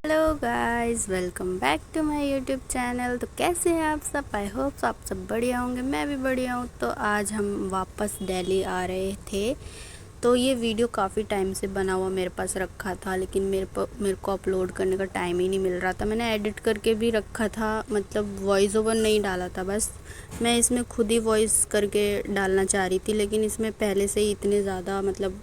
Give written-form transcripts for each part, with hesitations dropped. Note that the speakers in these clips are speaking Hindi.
Hello guys, welcome back to my YouTube channel. तो कैसे हैं आप सब? आई होप आप सब बढ़िया होंगे। मैं भी बढ़िया हूँ। तो आज हम वापस दिल्ली आ रहे थे। तो ये वीडियो काफ़ी टाइम से बना हुआ मेरे पास रखा था, लेकिन मेरे को अपलोड करने का टाइम ही नहीं मिल रहा था। मैंने एडिट करके भी रखा था, मतलब वॉइस ओवर नहीं डाला था। बस मैं इसमें खुद ही वॉइस करके डालना चाह रही थी, लेकिन इसमें पहले से ही इतने ज़्यादा मतलब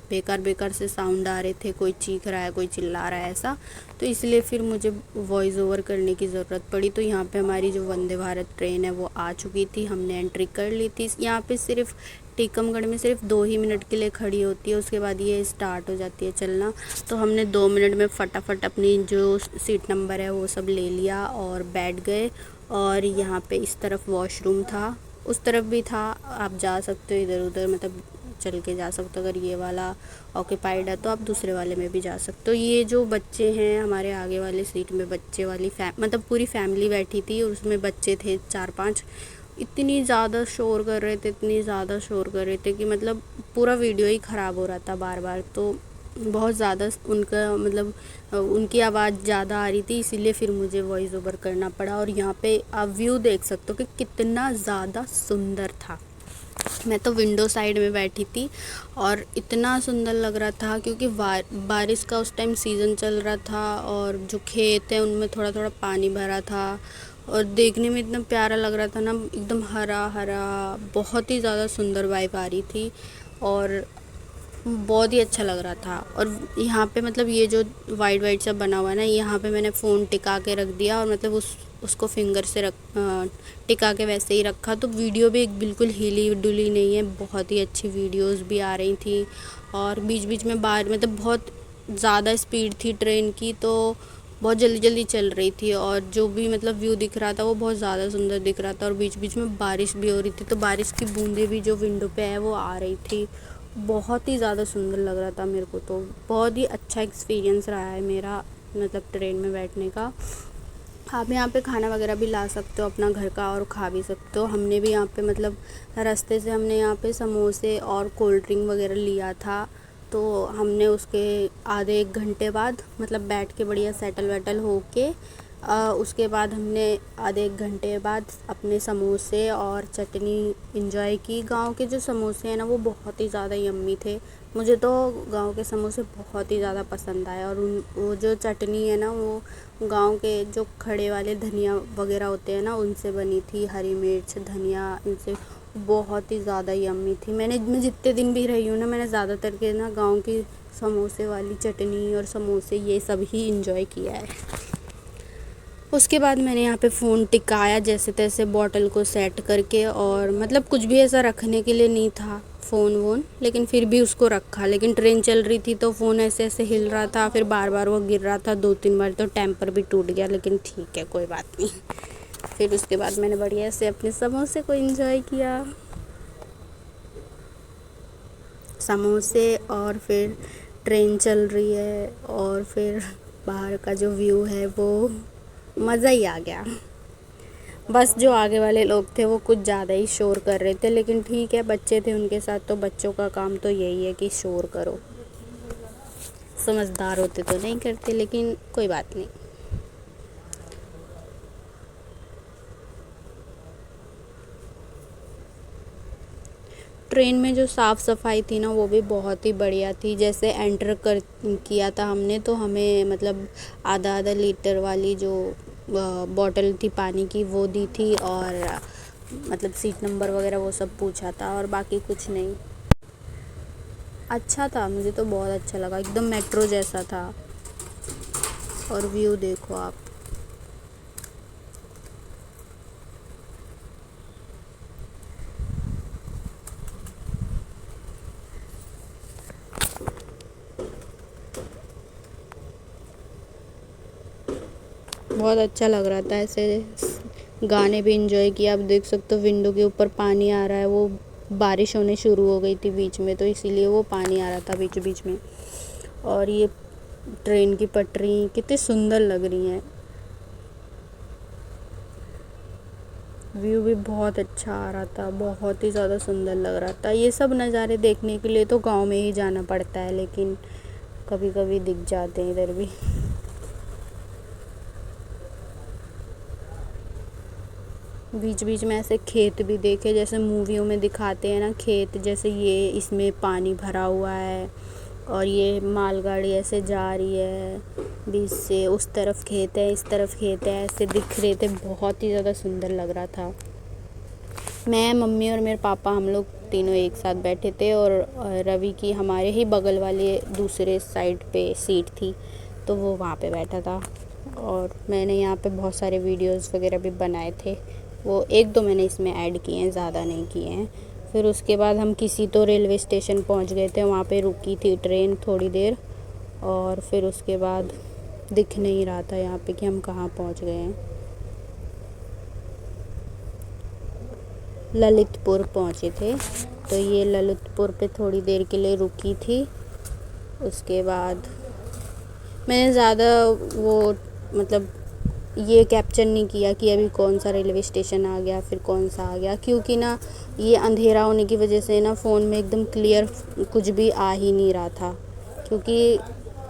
बेकार बेकार से साउंड आ रहे थे। कोई चीख रहा है, कोई चिल्ला रहा है, ऐसा। तो इसलिए फिर मुझे वॉइस ओवर करने की ज़रूरत पड़ी। तो यहाँ पे हमारी जो वंदे भारत ट्रेन है वो आ चुकी थी। हमने एंट्री कर ली थी। यहाँ पे सिर्फ टीकमगढ़ में सिर्फ 2 ही मिनट के लिए खड़ी होती है, उसके बाद ये स्टार्ट हो जाती है चलना। तो हमने 2 मिनट में फटाफट अपनी जो सीट नंबर है वो सब ले लिया और बैठ गए। और यहाँ पे इस तरफ वॉशरूम था, उस तरफ भी था। आप जा सकते हो इधर उधर, मतलब चल के जा सकते हो। अगर ये वाला ऑक्यूपाइड है तो आप दूसरे वाले में भी जा सकते हो। ये जो बच्चे हैं हमारे आगे वाले सीट में, बच्चे वाली मतलब पूरी फैमिली बैठी थी और उसमें बच्चे थे 4-5। इतनी ज़्यादा शोर कर रहे थे, इतनी ज़्यादा शोर कर रहे थे कि मतलब पूरा वीडियो ही ख़राब हो रहा था बार बार। तो बहुत ज़्यादा उनका मतलब उनकी आवाज़ ज़्यादा आ रही थी, इसीलिए फिर मुझे वॉइस ओवर करना पड़ा। और यहाँ पे आप व्यू देख सकते हो कि कितना ज़्यादा सुंदर था। मैं तो विंडो साइड में बैठी थी और इतना सुंदर लग रहा था, क्योंकि बारिश का उस टाइम सीज़न चल रहा था और जो खेत है उनमें थोड़ा थोड़ा पानी भरा था। और देखने में इतना प्यारा लग रहा था ना, एकदम हरा हरा। बहुत ही ज़्यादा सुंदर वाइब आ रही थी और बहुत ही अच्छा लग रहा था। और यहाँ पे मतलब ये जो वाइट वाइट सब बना हुआ है ना, यहाँ पे मैंने फ़ोन टिका के रख दिया और मतलब उसको फिंगर से टिका के वैसे ही रखा। तो वीडियो भी बिल्कुल हिली डुली नहीं है, बहुत ही अच्छी वीडियोस भी आ रही थी। और बीच बीच में बाहर मतलब बहुत ज़्यादा स्पीड थी ट्रेन की, तो बहुत जल्दी जल्दी चल रही थी। और जो भी मतलब व्यू दिख रहा था वो बहुत ज़्यादा सुंदर दिख रहा था। और बीच बीच में बारिश भी हो रही थी, तो बारिश की बूंदें भी जो विंडो पे है वो आ रही थी। बहुत ही ज़्यादा सुंदर लग रहा था मेरे को। तो बहुत ही अच्छा एक्सपीरियंस रहा है मेरा, मतलब ट्रेन में बैठने का। आप यहाँ पे खाना वगैरह भी ला सकते हो अपना घर का और खा भी सकते हो। हमने भी यहाँ पे मतलब रास्ते से हमने यहाँ पे समोसे और कोल्ड ड्रिंक वगैरह लिया था। तो हमने उसके आधे 1 घंटे बाद मतलब बैठ के बढ़िया सेटल वेटल हो के उसके बाद हमने आधे 1 घंटे बाद अपने समोसे और चटनी इंजॉय की। गांव के जो समोसे हैं ना वो बहुत ही ज़्यादा यम्मी थे। मुझे तो गांव के समोसे बहुत ही ज़्यादा पसंद आए। और वो जो चटनी है ना वो गांव के जो खड़े वाले धनिया वगैरह होते हैं ना उनसे बनी थी, हरी मिर्च धनिया इनसे। बहुत ही ज़्यादा यम्मी थी। मैं जितने दिन भी रही हूँ ना, मैंने ज़्यादातर के ना गांव की समोसे वाली चटनी और समोसे ये सब ही इंजॉय किया है। उसके बाद मैंने यहाँ पे फ़ोन टिकाया जैसे तैसे बॉटल को सेट करके, और मतलब कुछ भी ऐसा रखने के लिए नहीं था फ़ोन वोन, लेकिन फिर भी उसको रखा। लेकिन ट्रेन चल रही थी तो फ़ोन ऐसे ऐसे हिल रहा था, फिर बार बार वो गिर रहा था 2-3 बार, तो टेम्पर भी टूट गया। लेकिन ठीक है, कोई बात नहीं। फिर उसके बाद मैंने बढ़िया से अपने समोसे को एंजॉय किया, समोसे। और फिर ट्रेन चल रही है और फिर बाहर का जो व्यू है वो मज़ा ही आ गया। बस जो आगे वाले लोग थे वो कुछ ज़्यादा ही शोर कर रहे थे, लेकिन ठीक है, बच्चे थे उनके साथ, तो बच्चों का काम तो यही है कि शोर करो। समझदार होते तो नहीं करते, लेकिन कोई बात नहीं। ट्रेन में जो साफ़ सफाई थी ना वो भी बहुत ही बढ़िया थी। जैसे एंटर कर किया था हमने, तो हमें मतलब आधा आधा लीटर वाली जो बॉटल थी पानी की वो दी थी। और मतलब सीट नंबर वगैरह वो सब पूछा था, और बाकी कुछ नहीं। अच्छा था, मुझे तो बहुत अच्छा लगा, एकदम मेट्रो जैसा था। और व्यू देखो आप। बहुत अच्छा लग रहा था ऐसे। गाने भी इंजॉय किया। आप देख सकते हो विंडो के ऊपर पानी आ रहा है, वो बारिश होने शुरू हो गई थी बीच में, तो इसीलिए वो पानी आ रहा था बीच बीच में। और ये ट्रेन की पटरी कितनी सुंदर लग रही हैं। व्यू भी बहुत अच्छा आ रहा था, बहुत ही ज़्यादा सुंदर लग रहा था। ये सब नज़ारे देखने के लिए तो गांव में ही जाना पड़ता है, लेकिन कभी कभी दिख जाते हैं इधर भी। बीच बीच में ऐसे खेत भी देखे, जैसे मूवियों में दिखाते हैं ना खेत, जैसे ये इसमें पानी भरा हुआ है और ये मालगाड़ी ऐसे जा रही है, बीच से उस तरफ खेत है, इस तरफ खेत है, ऐसे दिख रहे थे। बहुत ही ज़्यादा सुंदर लग रहा था। मैं, मम्मी और मेरे पापा हम लोग तीनों एक साथ बैठे थे और रवि की हमारे ही बगल वाले दूसरे साइड पे सीट थी, तो वो वहाँ पे बैठा था। और मैंने यहाँ पे बहुत सारे वीडियोस वगैरह भी बनाए थे, वो एक दो मैंने इसमें ऐड किए हैं, ज़्यादा नहीं किए हैं। फिर उसके बाद हम किसी तो रेलवे स्टेशन पहुँच गए थे, वहाँ पे रुकी थी ट्रेन थोड़ी देर, और फिर उसके बाद दिख नहीं रहा था यहाँ पे कि हम कहाँ पहुँच गए हैं। ललितपुर पहुँचे थे, तो ये ललितपुर पे थोड़ी देर के लिए रुकी थी। उसके बाद मैंने ज़्यादा वो मतलब ये कैप्चर नहीं किया कि अभी कौन सा रेलवे स्टेशन आ गया, फिर कौन सा आ गया, क्योंकि ना ये अंधेरा होने की वजह से ना फ़ोन में एकदम क्लियर कुछ भी आ ही नहीं रहा था, क्योंकि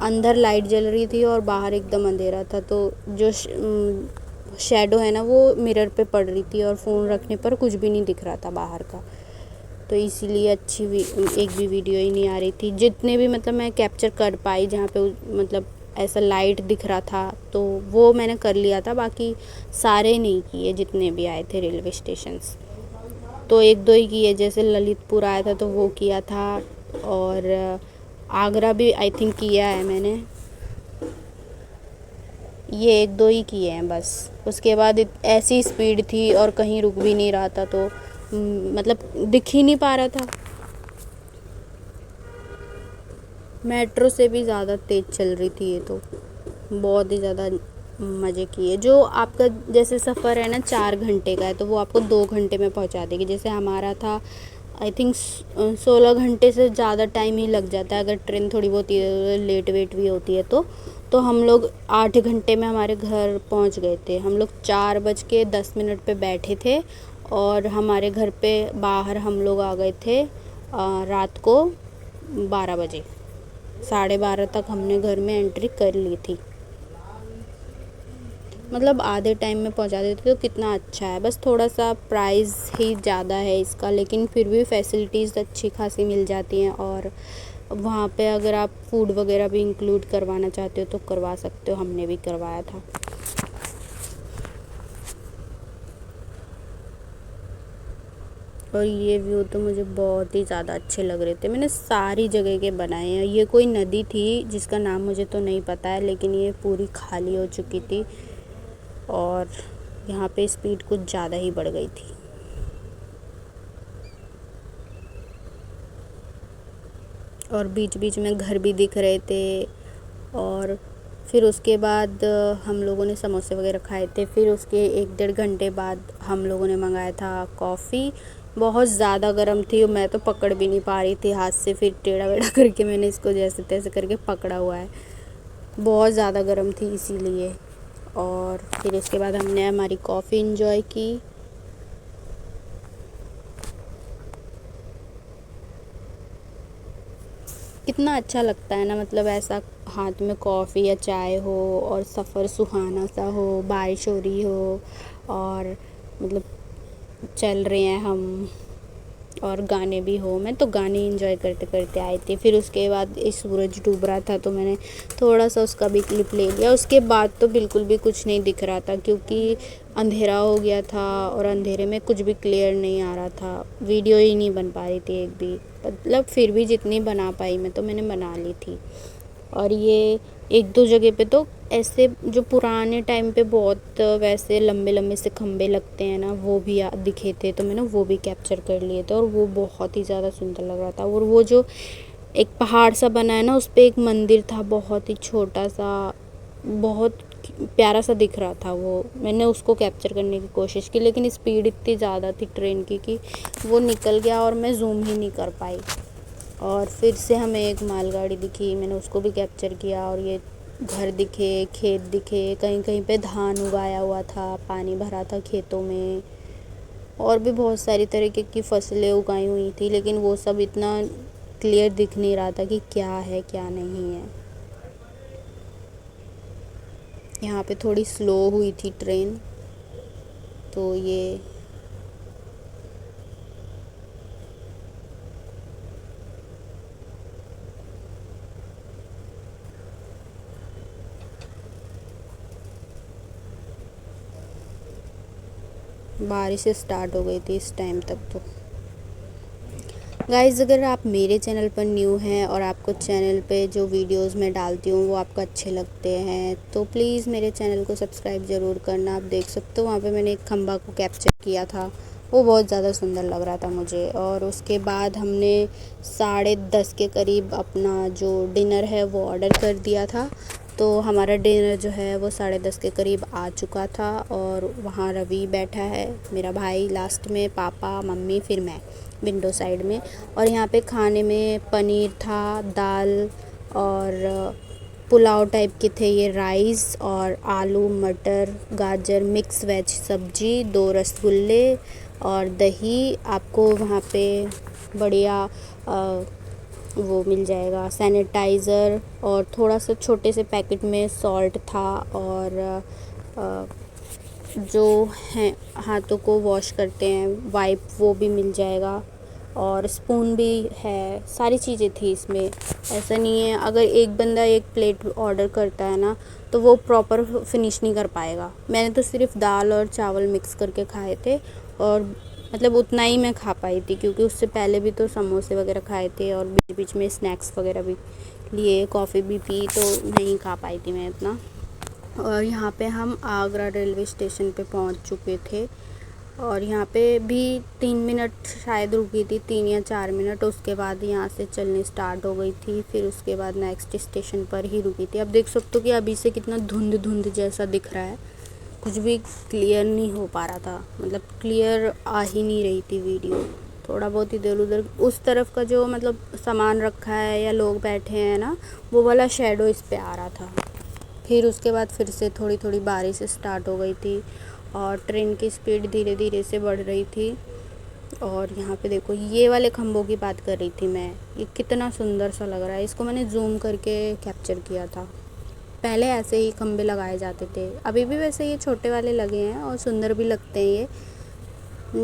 अंदर लाइट जल रही थी और बाहर एकदम अंधेरा था, तो जो शेडो है ना वो मिरर पे पड़ रही थी और फ़ोन रखने पर कुछ भी नहीं दिख रहा था बाहर का, तो इसीलिए एक भी वीडियो ही नहीं आ रही थी। जितने भी मतलब मैं कैप्चर कर पाई जहाँ पे मतलब ऐसा लाइट दिख रहा था तो वो मैंने कर लिया था, बाकी सारे नहीं किए जितने भी आए थे रेलवे स्टेशंस, तो एक दो ही किए। जैसे ललितपुर आया था तो वो किया था, और आगरा भी आई थिंक किया है मैंने, ये एक दो ही किए हैं बस। उसके बाद ऐसी स्पीड थी और कहीं रुक भी नहीं रहा था, तो मतलब दिख ही नहीं पा रहा था। मेट्रो से भी ज़्यादा तेज़ चल रही थी ये, तो बहुत ही ज़्यादा मज़े किए। जो आपका जैसे सफ़र है ना 4 घंटे का है, तो वो आपको 2 घंटे में पहुंचा देगी। जैसे हमारा था आई थिंक 16 घंटे से ज़्यादा टाइम ही लग जाता है, अगर ट्रेन थोड़ी बहुत लेट वेट भी होती है तो हम लोग 8 घंटे में हमारे घर पहुंच गए थे। हम लोग 4:10 पे बैठे थे और हमारे घर पे बाहर हम लोग आ गए थे रात को 12 बजे। 12:30 तक हमने घर में एंट्री कर ली थी, मतलब आधे टाइम में पहुंचा देते, तो कितना अच्छा है। बस थोड़ा सा प्राइस ही ज़्यादा है इसका, लेकिन फिर भी फैसिलिटीज़ अच्छी खासी मिल जाती हैं। और वहाँ पे अगर आप फूड वगैरह भी इंक्लूड करवाना चाहते हो तो करवा सकते हो, हमने भी करवाया था। और ये व्यू तो मुझे बहुत ही ज़्यादा अच्छे लग रहे थे। मैंने सारी जगह के बनाए हैं। ये कोई नदी थी जिसका नाम मुझे तो नहीं पता है, लेकिन ये पूरी खाली हो चुकी थी और यहाँ पे स्पीड कुछ ज़्यादा ही बढ़ गई थी। और बीच बीच में घर भी दिख रहे थे। और फिर उसके बाद हम लोगों ने समोसे वगैरह खाए थे। फिर उसके 1-1.5 घंटे बाद हम लोगों ने मंगाया था कॉफ़ी। बहुत ज़्यादा गर्म थी, मैं तो पकड़ भी नहीं पा रही थी हाथ से, फिर टेढ़ा वेढ़ा करके मैंने इसको जैसे तैसे करके पकड़ा हुआ है। बहुत ज़्यादा गर्म थी इसीलिए। और फिर उसके बाद हमने हमारी कॉफ़ी इंजॉय की। कितना अच्छा लगता है ना, मतलब ऐसा हाथ में कॉफ़ी या चाय हो और सफ़र सुहाना सा हो, बारिश हो रही हो और मतलब चल रहे हैं हम और गाने भी हो। मैं तो गाने एंजॉय करते करते आई थी। फिर उसके बाद सूरज डूब रहा था तो मैंने थोड़ा सा उसका भी क्लिप ले लिया। उसके बाद तो बिल्कुल भी कुछ नहीं दिख रहा था, क्योंकि अंधेरा हो गया था और अंधेरे में कुछ भी क्लियर नहीं आ रहा था, वीडियो ही नहीं बन पा रही थी एक भी। मतलब फिर भी जितनी बना पाई मैं तो मैंने बना ली थी। और ये एक दो जगह पे तो ऐसे जो पुराने टाइम पे बहुत वैसे लंबे लंबे से खम्भे लगते हैं ना, वो भी दिखे थे, तो मैंने वो भी कैप्चर कर लिए थे और वो बहुत ही ज़्यादा सुंदर लग रहा था। और वो जो एक पहाड़ सा बना है ना, उस पर एक मंदिर था बहुत ही छोटा सा, बहुत प्यारा सा दिख रहा था वो। मैंने उसको कैप्चर करने की कोशिश की, लेकिन स्पीड इतनी ज़्यादा थी ट्रेन की कि वो निकल गया और मैं जूम ही नहीं कर पाई। और फिर से हमें एक मालगाड़ी दिखी, मैंने उसको भी कैप्चर किया। और ये घर दिखे, खेत दिखे, कहीं कहीं पे धान उगाया हुआ था, पानी भरा था खेतों में, और भी बहुत सारी तरीके की फसलें उगाई हुई थी, लेकिन वो सब इतना क्लियर दिख नहीं रहा था कि क्या है क्या नहीं है। यहाँ पे थोड़ी स्लो हुई थी ट्रेन। तो ये बारिश स्टार्ट हो गई थी इस टाइम तक। तो गाइज़, अगर आप मेरे चैनल पर न्यू हैं और आपको चैनल पे जो वीडियोस मैं डालती हूँ वो आपको अच्छे लगते हैं तो प्लीज़ मेरे चैनल को सब्सक्राइब ज़रूर करना। आप देख सकते हो वहाँ पे मैंने एक खंबा को कैप्चर किया था, वो बहुत ज़्यादा सुंदर लग रहा था मुझे। और उसके बाद हमने 10:30 के करीब अपना जो डिनर है वो ऑर्डर कर दिया था। तो हमारा डिनर जो है वो 10:30 के करीब आ चुका था। और वहाँ रवि बैठा है, मेरा भाई लास्ट में, पापा, मम्मी, फिर मैं विंडो साइड में। और यहाँ पे खाने में पनीर था, दाल और पुलाव टाइप के थे ये, राइस और आलू मटर गाजर मिक्स वेज सब्जी, 2 रसगुल्ले और दही। आपको वहाँ पे बढ़िया वो मिल जाएगा सैनिटाइज़र, और थोड़ा सा छोटे से पैकेट में सॉल्ट था, और जो हैं हाथों को वॉश करते हैं वाइप वो भी मिल जाएगा, और स्पून भी है। सारी चीज़ें थी इसमें। ऐसा नहीं है अगर एक बंदा एक प्लेट ऑर्डर करता है ना तो वो प्रॉपर फिनिश नहीं कर पाएगा। मैंने तो सिर्फ दाल और चावल मिक्स करके खाए थे, और मतलब उतना ही मैं खा पाई थी क्योंकि उससे पहले भी तो समोसे वगैरह खाए थे और बीच बीच में स्नैक्स वगैरह भी लिए, कॉफ़ी भी पी, तो नहीं खा पाई थी मैं इतना। और यहाँ पे हम आगरा रेलवे स्टेशन पे पहुँच चुके थे, और यहाँ पे भी 3 मिनट शायद रुकी थी, 3 या 4 मिनट। उसके बाद यहाँ से चलनी स्टार्ट हो गई थी, फिर उसके बाद नेक्स्ट स्टेशन पर ही रुकी थी। अब देख सकते हो कि अभी से कितना धुंध धुंध जैसा दिख रहा है, कुछ भी क्लियर नहीं हो पा रहा था, मतलब क्लियर आ ही नहीं रही थी वीडियो। थोड़ा बहुत इधर उधर उस तरफ का जो मतलब सामान रखा है या लोग बैठे हैं ना, वो वाला शेडो इस पे आ रहा था। फिर उसके बाद फिर से थोड़ी थोड़ी बारिश स्टार्ट हो गई थी, और ट्रेन की स्पीड धीरे धीरे से बढ़ रही थी। और यहाँ पे देखो, ये वाले खंभों की बात कर रही थी मैं, ये कितना सुंदर सा लग रहा है। इसको मैंने जूम करके कैप्चर किया था। पहले ऐसे ही खंभे लगाए जाते थे, अभी भी वैसे ये छोटे वाले लगे हैं और सुंदर भी लगते हैं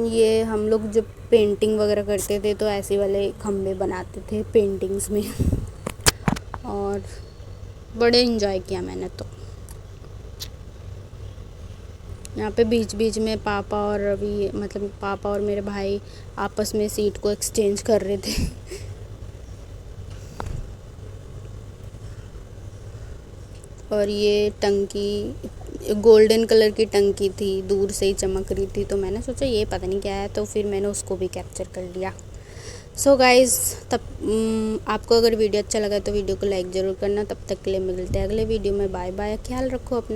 ये हम लोग जब पेंटिंग वगैरह करते थे तो ऐसे वाले खंभे बनाते थे पेंटिंग्स में और बड़े इन्जॉय किया मैंने तो। यहाँ पे बीच बीच में पापा और रवि, मतलब पापा और मेरे भाई आपस में सीट को एक्सचेंज कर रहे थे और ये टंकी गोल्डन कलर की टंकी थी, दूर से ही चमक रही थी, तो मैंने सोचा ये पता नहीं क्या है, तो फिर मैंने उसको भी कैप्चर कर लिया। सो गाइज़, तब आपको अगर वीडियो अच्छा लगा तो वीडियो को लाइक ज़रूर करना। तब तक के लिए मिलते हैं अगले वीडियो में। बाय बाय, ख्याल रखो अपना।